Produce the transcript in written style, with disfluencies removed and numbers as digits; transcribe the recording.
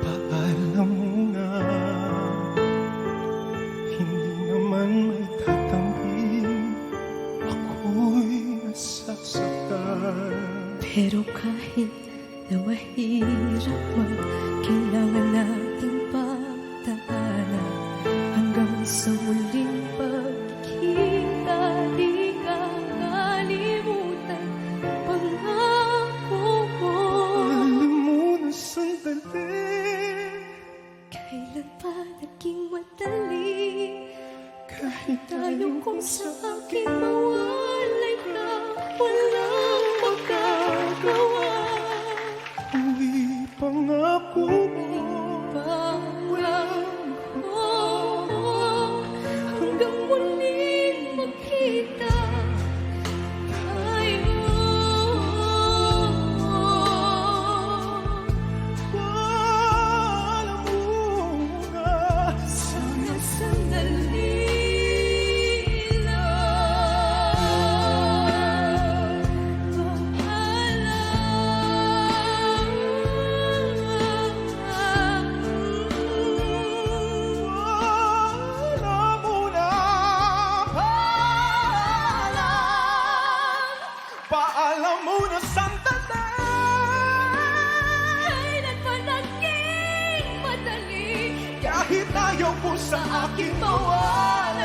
paalam muna. Hindi naman may tatanggi, ako'y nasasaktan. Pero kahit na mahirap man, kailangan nating pagdaanan hanggang sa muling pagkita. Di ka kalimutan pangako mo. Alam mo na sandali, Kailan pa naging madali kahit tayo kung sa akin mawalay ka, walang magagawa. Uwi pangako mo. Pangako hanggang muling magkita tayo. Paalam muna. Sana sandali Paalam muna. Paalam muna sandali. kailan pa naging madali Kahit ayaw ko sa aking mawala.